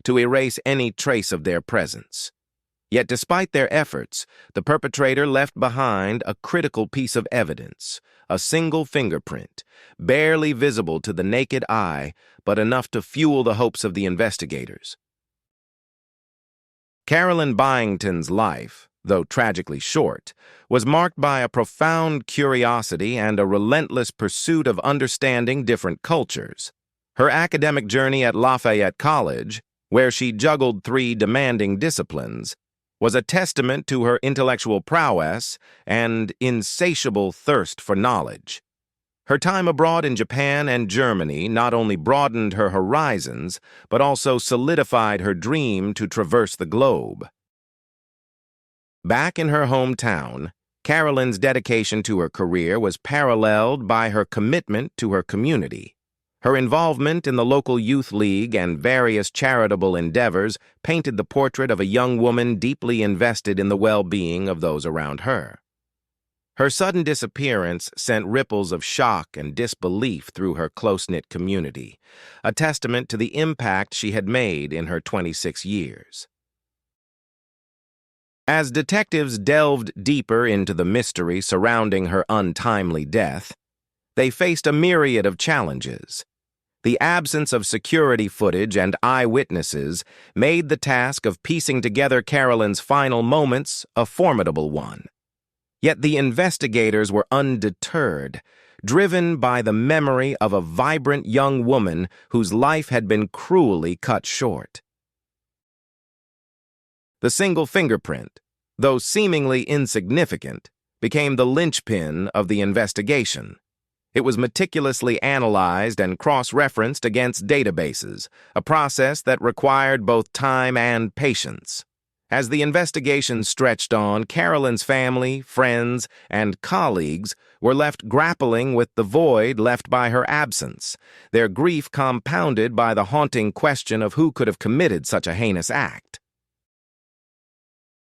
to erase any trace of their presence. Yet despite their efforts, the perpetrator left behind a critical piece of evidence, a single fingerprint, barely visible to the naked eye, but enough to fuel the hopes of the investigators. Carolyn Byington's life, though tragically short, was marked by a profound curiosity and a relentless pursuit of understanding different cultures. Her academic journey at Lafayette College, where she juggled 3 demanding disciplines, was a testament to her intellectual prowess and insatiable thirst for knowledge. Her time abroad in Japan and Germany not only broadened her horizons, but also solidified her dream to traverse the globe. Back in her hometown, Carolyn's dedication to her career was paralleled by her commitment to her community. Her involvement in the local youth league and various charitable endeavors painted the portrait of a young woman deeply invested in the well-being of those around her. Her sudden disappearance sent ripples of shock and disbelief through her close-knit community, a testament to the impact she had made in her 26 years. As detectives delved deeper into the mystery surrounding her untimely death, they faced a myriad of challenges. The absence of security footage and eyewitnesses made the task of piecing together Carolyn's final moments a formidable one. Yet the investigators were undeterred, driven by the memory of a vibrant young woman whose life had been cruelly cut short. The single fingerprint, though seemingly insignificant, became the linchpin of the investigation. It was meticulously analyzed and cross-referenced against databases, a process that required both time and patience. As the investigation stretched on, Carolyn's family, friends, and colleagues were left grappling with the void left by her absence, their grief compounded by the haunting question of who could have committed such a heinous act.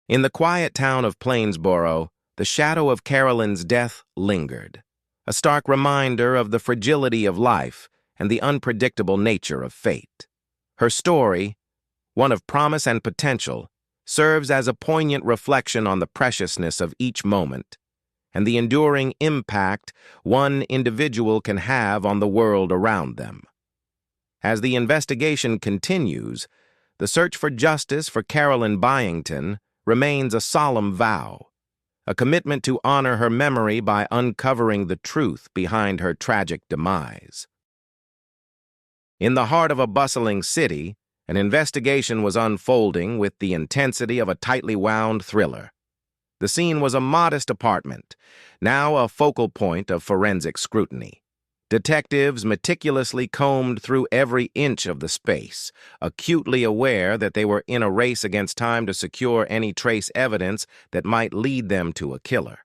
In the quiet town of Plainsboro, the shadow of Carolyn's death lingered, a stark reminder of the fragility of life and the unpredictable nature of fate. Her story, one of promise and potential, serves as a poignant reflection on the preciousness of each moment and the enduring impact one individual can have on the world around them. As the investigation continues, the search for justice for Carolyn Byington remains a solemn vow, a commitment to honor her memory by uncovering the truth behind her tragic demise. In the heart of a bustling city, an investigation was unfolding with the intensity of a tightly wound thriller. The scene was a modest apartment, now a focal point of forensic scrutiny. Detectives meticulously combed through every inch of the space, acutely aware that they were in a race against time to secure any trace evidence that might lead them to a killer.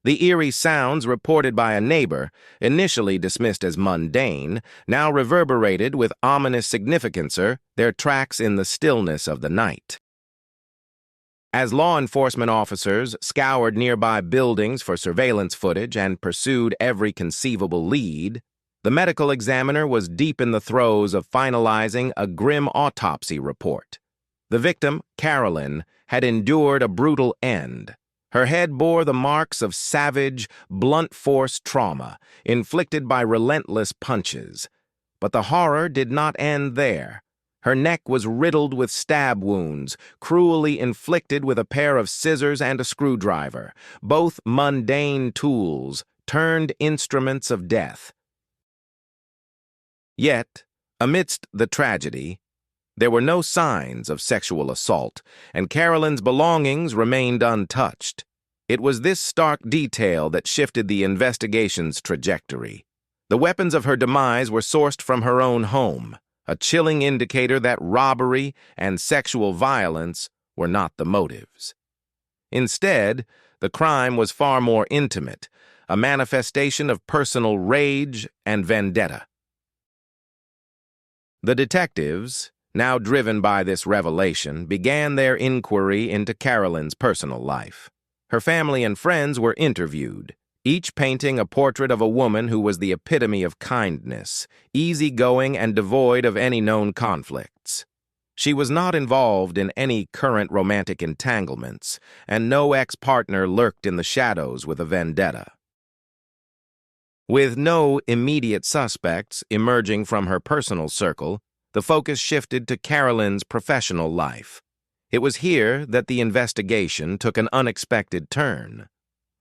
The eerie sounds reported by a neighbor, initially dismissed as mundane, now reverberated with ominous significance, their tracks in the stillness of the night. As law enforcement officers scoured nearby buildings for surveillance footage and pursued every conceivable lead, the medical examiner was deep in the throes of finalizing a grim autopsy report. The victim, Carolyn, had endured a brutal end. Her head bore the marks of savage, blunt-force trauma, inflicted by relentless punches. But the horror did not end there. Her neck was riddled with stab wounds, cruelly inflicted with a pair of scissors and a screwdriver, both mundane tools, turned instruments of death. Yet, amidst the tragedy, there were no signs of sexual assault, and Carolyn's belongings remained untouched. It was this stark detail that shifted the investigation's trajectory. The weapons of her demise were sourced from her own home, a chilling indicator that robbery and sexual violence were not the motives. Instead, the crime was far more intimate, a manifestation of personal rage and vendetta. The detectives, now driven by this revelation, began their inquiry into Carolyn's personal life. Her family and friends were interviewed, each painting a portrait of a woman who was the epitome of kindness, easygoing and devoid of any known conflicts. She was not involved in any current romantic entanglements, and no ex-partner lurked in the shadows with a vendetta. With no immediate suspects emerging from her personal circle, the focus shifted to Carolyn's professional life. It was here that the investigation took an unexpected turn.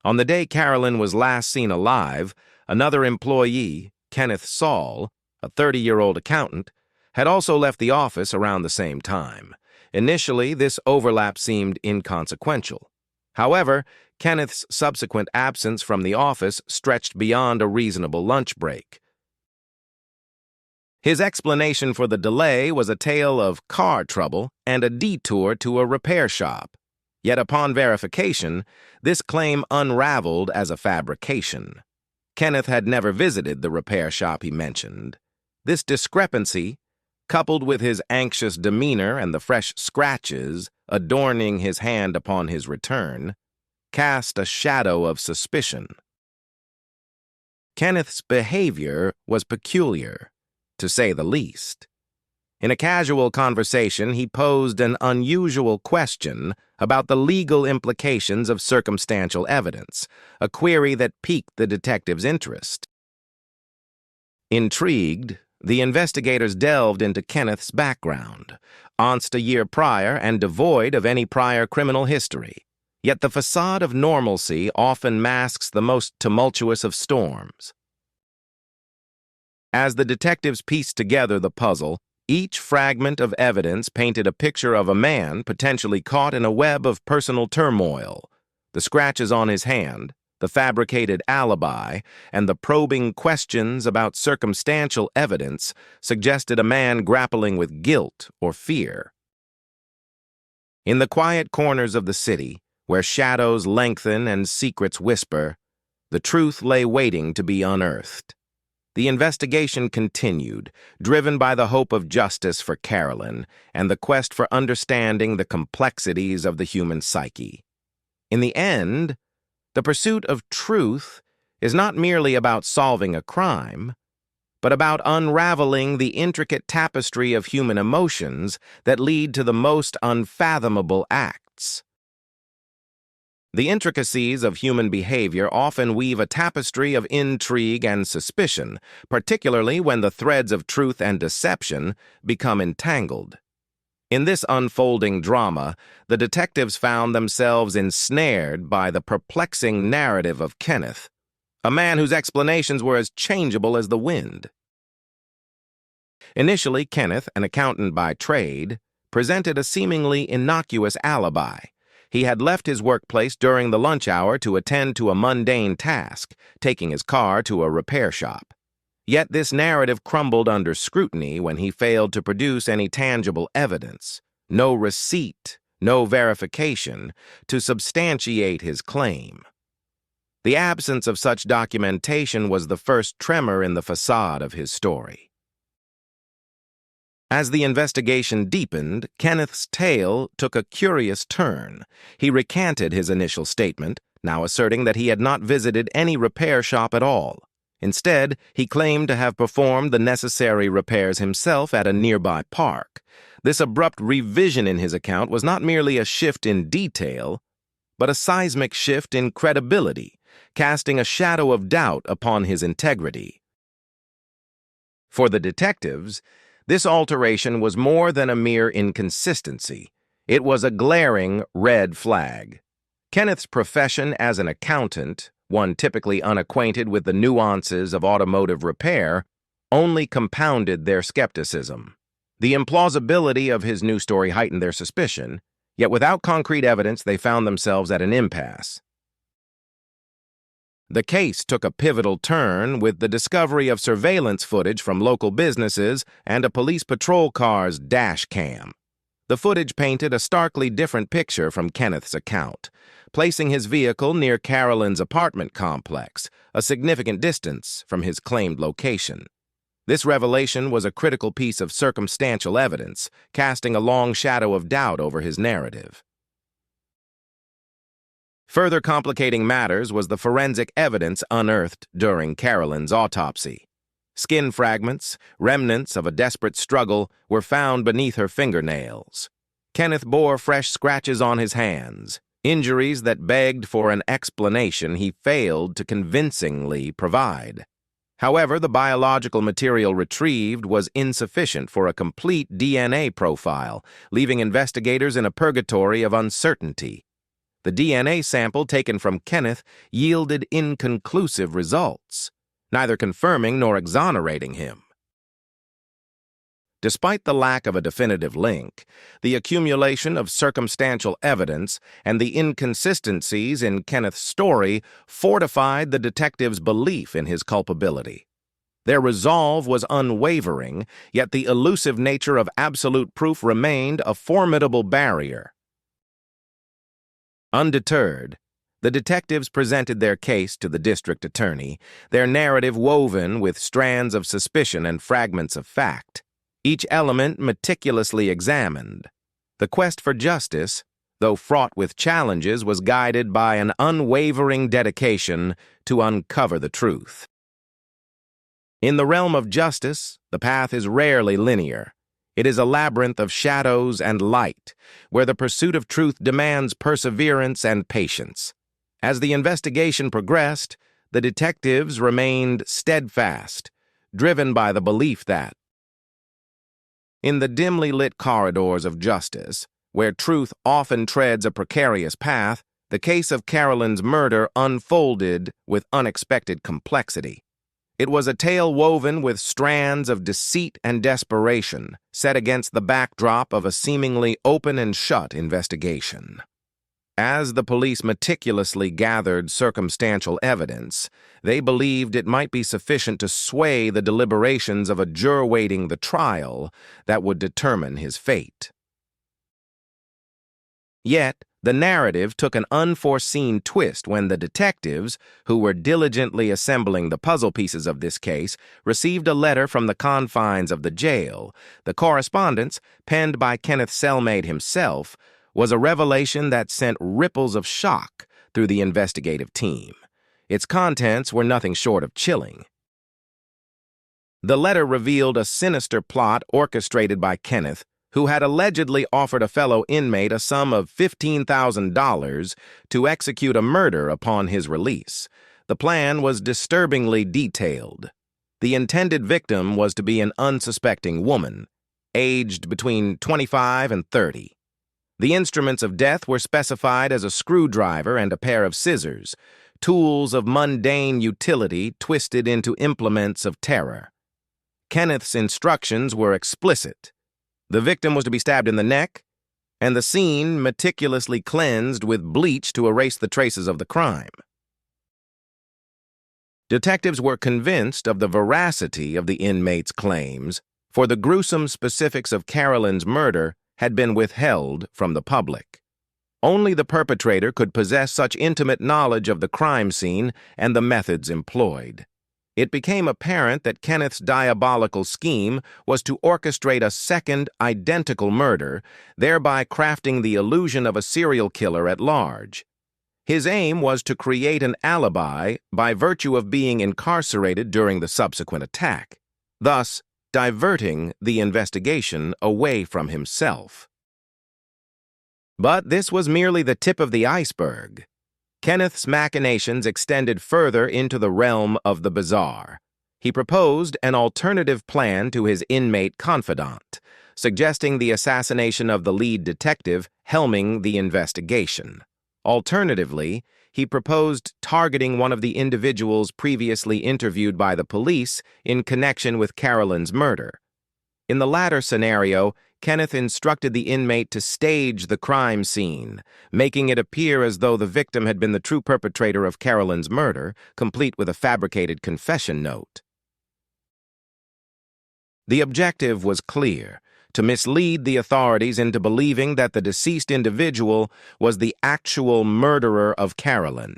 On the day Carolyn was last seen alive, another employee, Kenneth Saul, a 30-year-old accountant, had also left the office around the same time. Initially, this overlap seemed inconsequential. However, Kenneth's subsequent absence from the office stretched beyond a reasonable lunch break. His explanation for the delay was a tale of car trouble and a detour to a repair shop. Yet upon verification, this claim unraveled as a fabrication. Kenneth had never visited the repair shop he mentioned. This discrepancy, coupled with his anxious demeanor and the fresh scratches adorning his hand upon his return, cast a shadow of suspicion. Kenneth's behavior was peculiar, to say the least. In a casual conversation, he posed an unusual question about the legal implications of circumstantial evidence, a query that piqued the detective's interest. Intrigued, the investigators delved into Kenneth's background, ensed a year prior and devoid of any prior criminal history. Yet the facade of normalcy often masks the most tumultuous of storms. As the detectives pieced together the puzzle, each fragment of evidence painted a picture of a man potentially caught in a web of personal turmoil. The scratches on his hand, the fabricated alibi, and the probing questions about circumstantial evidence suggested a man grappling with guilt or fear. In the quiet corners of the city, where shadows lengthen and secrets whisper, the truth lay waiting to be unearthed. The investigation continued, driven by the hope of justice for Carolyn and the quest for understanding the complexities of the human psyche. In the end, the pursuit of truth is not merely about solving a crime, but about unraveling the intricate tapestry of human emotions that lead to the most unfathomable acts. The intricacies of human behavior often weave a tapestry of intrigue and suspicion, particularly when the threads of truth and deception become entangled. In this unfolding drama, the detectives found themselves ensnared by the perplexing narrative of Kenneth, a man whose explanations were as changeable as the wind. Initially, Kenneth, an accountant by trade, presented a seemingly innocuous alibi. He had left his workplace during the lunch hour to attend to a mundane task, taking his car to a repair shop. Yet this narrative crumbled under scrutiny when he failed to produce any tangible evidence, no receipt, no verification, to substantiate his claim. The absence of such documentation was the first tremor in the facade of his story. As the investigation deepened, Kenneth's tale took a curious turn. He recanted his initial statement, now asserting that he had not visited any repair shop at all. Instead, he claimed to have performed the necessary repairs himself at a nearby park. This abrupt revision in his account was not merely a shift in detail, but a seismic shift in credibility, casting a shadow of doubt upon his integrity. For the detectives, this alteration was more than a mere inconsistency. It was a glaring red flag. Kenneth's profession as an accountant, one typically unacquainted with the nuances of automotive repair, only compounded their skepticism. The implausibility of his new story heightened their suspicion, yet without concrete evidence they found themselves at an impasse. The case took a pivotal turn with the discovery of surveillance footage from local businesses and a police patrol car's dash cam. The footage painted a starkly different picture from Kenneth's account, placing his vehicle near Carolyn's apartment complex, a significant distance from his claimed location. This revelation was a critical piece of circumstantial evidence, casting a long shadow of doubt over his narrative. Further complicating matters was the forensic evidence unearthed during Carolyn's autopsy. Skin fragments, remnants of a desperate struggle, were found beneath her fingernails. Kenneth bore fresh scratches on his hands, injuries that begged for an explanation he failed to convincingly provide. However, the biological material retrieved was insufficient for a complete DNA profile, leaving investigators in a purgatory of uncertainty. The DNA sample taken from Kenneth yielded inconclusive results, neither confirming nor exonerating him. Despite the lack of a definitive link, the accumulation of circumstantial evidence and the inconsistencies in Kenneth's story fortified the detectives' belief in his culpability. Their resolve was unwavering, yet the elusive nature of absolute proof remained a formidable barrier. Undeterred, the detectives presented their case to the district attorney, their narrative woven with strands of suspicion and fragments of fact, each element meticulously examined. The quest for justice, though fraught with challenges, was guided by an unwavering dedication to uncover the truth. In the realm of justice, the path is rarely linear. It is a labyrinth of shadows and light, where the pursuit of truth demands perseverance and patience. As the investigation progressed, the detectives remained steadfast, driven by the belief that, in the dimly lit corridors of justice, where truth often treads a precarious path, the case of Carolyn's murder unfolded with unexpected complexity. It was a tale woven with strands of deceit and desperation, set against the backdrop of a seemingly open and shut investigation. As the police meticulously gathered circumstantial evidence, they believed it might be sufficient to sway the deliberations of a juror waiting the trial that would determine his fate. Yet, the narrative took an unforeseen twist when the detectives, who were diligently assembling the puzzle pieces of this case, received a letter from the confines of the jail. The correspondence, penned by Kenneth's cellmate himself, was a revelation that sent ripples of shock through the investigative team. Its contents were nothing short of chilling. The letter revealed a sinister plot orchestrated by Kenneth, who had allegedly offered a fellow inmate a sum of $15,000 to execute a murder upon his release. The plan was disturbingly detailed. The intended victim was to be an unsuspecting woman, aged between 25 and 30. The instruments of death were specified as a screwdriver and a pair of scissors, tools of mundane utility twisted into implements of terror. Kenneth's instructions were explicit. The victim was to be stabbed in the neck, and the scene meticulously cleansed with bleach to erase the traces of the crime. Detectives were convinced of the veracity of the inmate's claims, for the gruesome specifics of Carolyn's murder had been withheld from the public. Only the perpetrator could possess such intimate knowledge of the crime scene and the methods employed. It became apparent that Kenneth's diabolical scheme was to orchestrate a second, identical murder, thereby crafting the illusion of a serial killer at large. His aim was to create an alibi by virtue of being incarcerated during the subsequent attack, thus diverting the investigation away from himself. But this was merely the tip of the iceberg. Kenneth's machinations extended further into the realm of the bizarre. He proposed an alternative plan to his inmate confidant, suggesting the assassination of the lead detective helming the investigation. Alternatively, he proposed targeting one of the individuals previously interviewed by the police in connection with Carolyn's murder. In the latter scenario, Kenneth instructed the inmate to stage the crime scene, making it appear as though the victim had been the true perpetrator of Carolyn's murder, complete with a fabricated confession note. The objective was clear: to mislead the authorities into believing that the deceased individual was the actual murderer of Carolyn,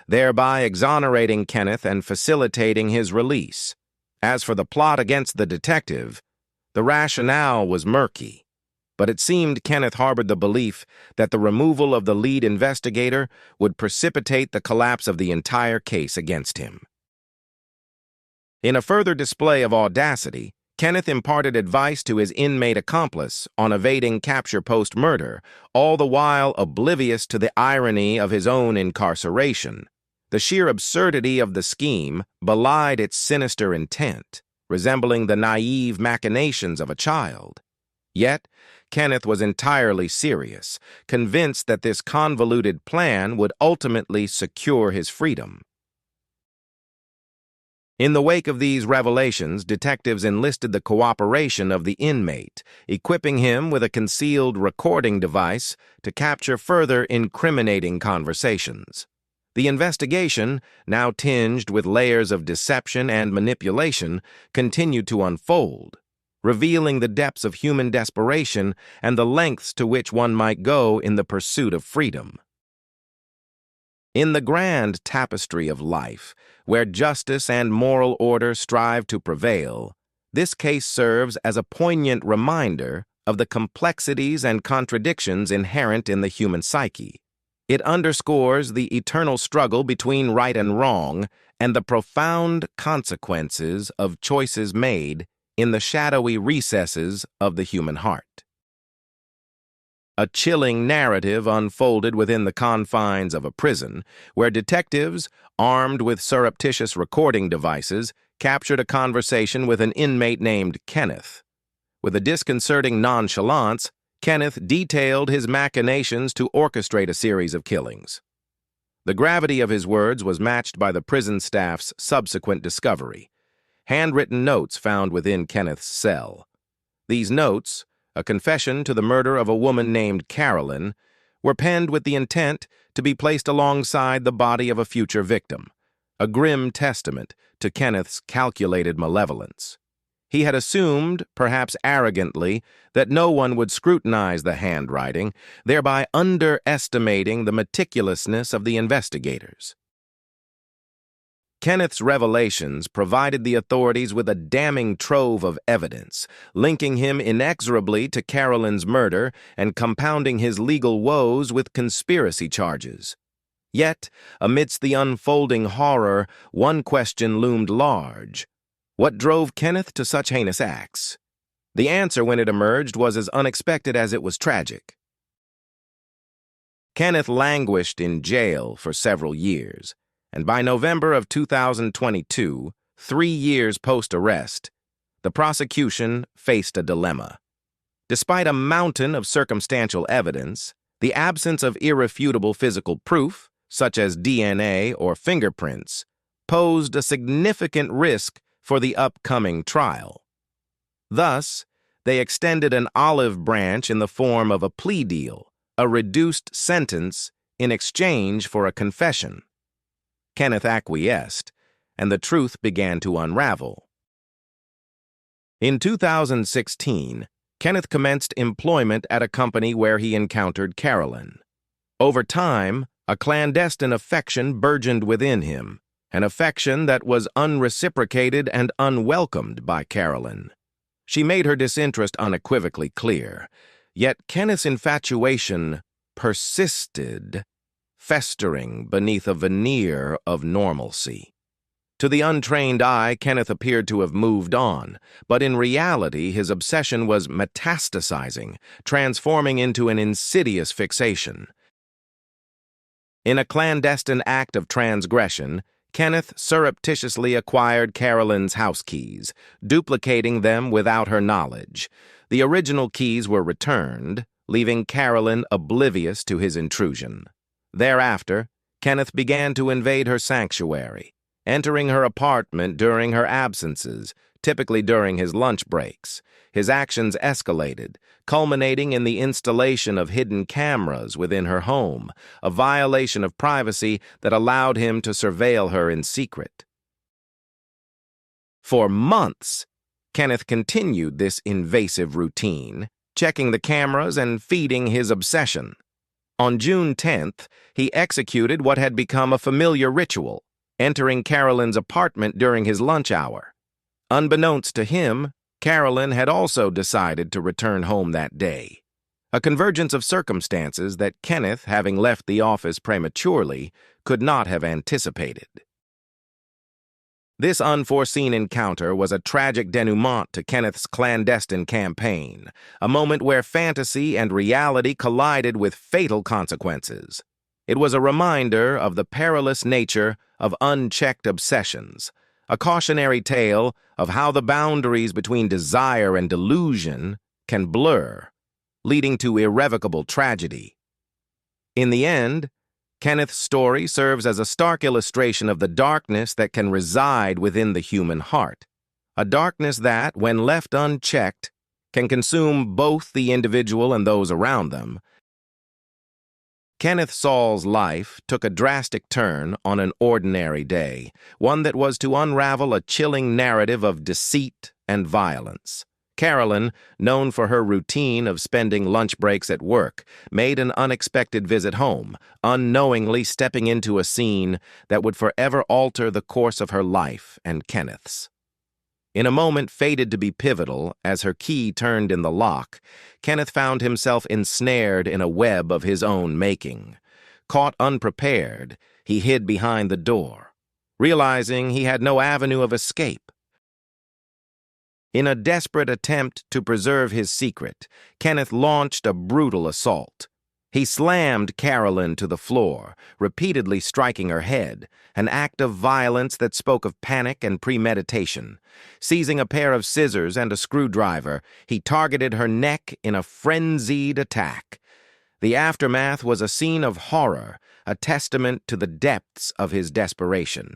thereby exonerating Kenneth and facilitating his release. As for the plot against the detective, the rationale was murky. but it seemed Kenneth harbored the belief that the removal of the lead investigator would precipitate the collapse of the entire case against him. In a further display of audacity, Kenneth imparted advice to his inmate accomplice on evading capture post-murder, all the while oblivious to the irony of his own incarceration. The sheer absurdity of the scheme belied its sinister intent, resembling the naive machinations of a child. Yet, Kenneth was entirely serious, convinced that this convoluted plan would ultimately secure his freedom. In the wake of these revelations, detectives enlisted the cooperation of the inmate, equipping him with a concealed recording device to capture further incriminating conversations. The investigation, now tinged with layers of deception and manipulation, continued to unfold, revealing the depths of human desperation and the lengths to which one might go in the pursuit of freedom. In the grand tapestry of life, where justice and moral order strive to prevail, this case serves as a poignant reminder of the complexities and contradictions inherent in the human psyche. It underscores the eternal struggle between right and wrong and the profound consequences of choices made in the shadowy recesses of the human heart. A chilling narrative unfolded within the confines of a prison, where detectives, armed with surreptitious recording devices, captured a conversation with an inmate named Kenneth. With a disconcerting nonchalance, Kenneth detailed his machinations to orchestrate a series of killings. The gravity of his words was matched by the prison staff's subsequent discovery: handwritten notes found within Kenneth's cell. These notes, a confession to the murder of a woman named Carolyn, were penned with the intent to be placed alongside the body of a future victim, a grim testament to Kenneth's calculated malevolence. He had assumed, perhaps arrogantly, that no one would scrutinize the handwriting, thereby underestimating the meticulousness of the investigators. Kenneth's revelations provided the authorities with a damning trove of evidence, linking him inexorably to Carolyn's murder and compounding his legal woes with conspiracy charges. Yet, amidst the unfolding horror, one question loomed large: what drove Kenneth to such heinous acts? The answer, when it emerged, was as unexpected as it was tragic. Kenneth languished in jail for several years, and by November of 2022, 3 years post-arrest, the prosecution faced a dilemma. Despite a mountain of circumstantial evidence, the absence of irrefutable physical proof, such as DNA or fingerprints, posed a significant risk for the upcoming trial. Thus, they extended an olive branch in the form of a plea deal, a reduced sentence in exchange for a confession. Kenneth acquiesced, and the truth began to unravel. In 2016, Kenneth commenced employment at a company where he encountered Carolyn. Over time, a clandestine affection burgeoned within him, an affection that was unreciprocated and unwelcomed by Carolyn. She made her disinterest unequivocally clear, yet Kenneth's infatuation persisted, festering beneath a veneer of normalcy. To the untrained eye, Kenneth appeared to have moved on, but in reality his obsession was metastasizing, transforming into an insidious fixation. In a clandestine act of transgression, Kenneth surreptitiously acquired Carolyn's house keys, duplicating them without her knowledge. The original keys were returned, leaving Carolyn oblivious to his intrusion. Thereafter, Kenneth began to invade her sanctuary, entering her apartment during her absences, typically during his lunch breaks. His actions escalated, culminating in the installation of hidden cameras within her home, a violation of privacy that allowed him to surveil her in secret. For months, Kenneth continued this invasive routine, checking the cameras and feeding his obsession. On June 10th, he executed what had become a familiar ritual, entering Carolyn's apartment during his lunch hour. Unbeknownst to him, Carolyn had also decided to return home that day. a convergence of circumstances that Kenneth, having left the office prematurely, could not have anticipated. This unforeseen encounter was a tragic denouement to Kenneth's clandestine campaign, a moment where fantasy and reality collided with fatal consequences. It was a reminder of the perilous nature of unchecked obsessions, a cautionary tale of how the boundaries between desire and delusion can blur, leading to irrevocable tragedy. In the end, Kenneth's story serves as a stark illustration of the darkness that can reside within the human heart, a darkness that, when left unchecked, can consume both the individual and those around them. Kenneth Saul's life took a drastic turn on an ordinary day, one that was to unravel a chilling narrative of deceit and violence. Carolyn, known for her routine of spending lunch breaks at work, made an unexpected visit home, unknowingly stepping into a scene that would forever alter the course of her life and Kenneth's. In a moment fated to be pivotal, as her key turned in the lock, Kenneth found himself ensnared in a web of his own making. Caught unprepared, he hid behind the door, realizing he had no avenue of escape. In a desperate attempt to preserve his secret, Kenneth launched a brutal assault. He slammed Carolyn to the floor, repeatedly striking her head, an act of violence that spoke of panic and premeditation. Seizing a pair of scissors and a screwdriver, he targeted her neck in a frenzied attack. The aftermath was a scene of horror, a testament to the depths of his desperation.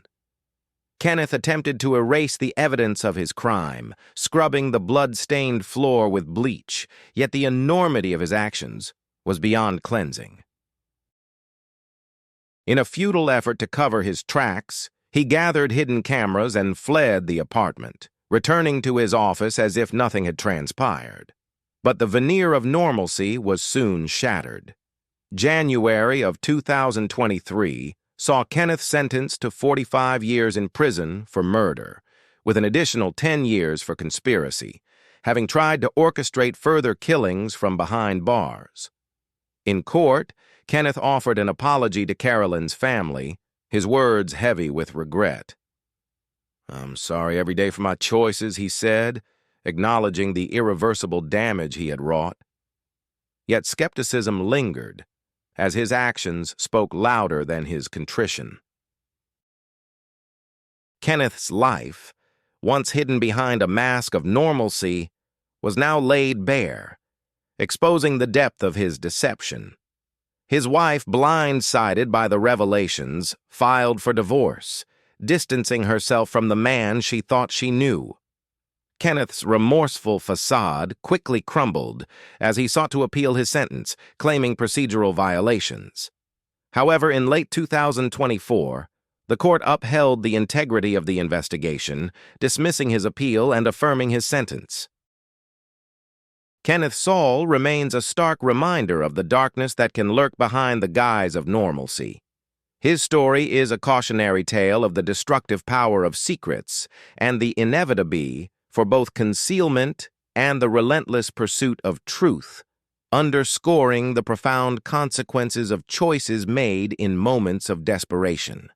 Kenneth attempted to erase the evidence of his crime, scrubbing the blood-stained floor with bleach, yet the enormity of his actions was beyond cleansing. In a futile effort to cover his tracks, he gathered hidden cameras and fled the apartment, returning to his office as if nothing had transpired. But the veneer of normalcy was soon shattered. January of 2023 saw Kenneth sentenced to 45 years in prison for murder, with an additional 10 years for conspiracy, having tried to orchestrate further killings from behind bars. In court, Kenneth offered an apology to Carolyn's family, his words heavy with regret. "I'm sorry every day for my choices," he said, acknowledging the irreversible damage he had wrought. Yet skepticism lingered, as his actions spoke louder than his contrition. Kenneth's life, once hidden behind a mask of normalcy, was now laid bare, exposing the depth of his deception. His wife, blindsided by the revelations, filed for divorce, distancing herself from the man she thought she knew. Kenneth's remorseful facade quickly crumbled as he sought to appeal his sentence, claiming procedural violations. However, in late 2024, the court upheld the integrity of the investigation, dismissing his appeal and affirming his sentence. Kenneth Saul remains a stark reminder of the darkness that can lurk behind the guise of normalcy. His story is a cautionary tale of the destructive power of secrets and the inevitability for both concealment and the relentless pursuit of truth, underscoring the profound consequences of choices made in moments of desperation.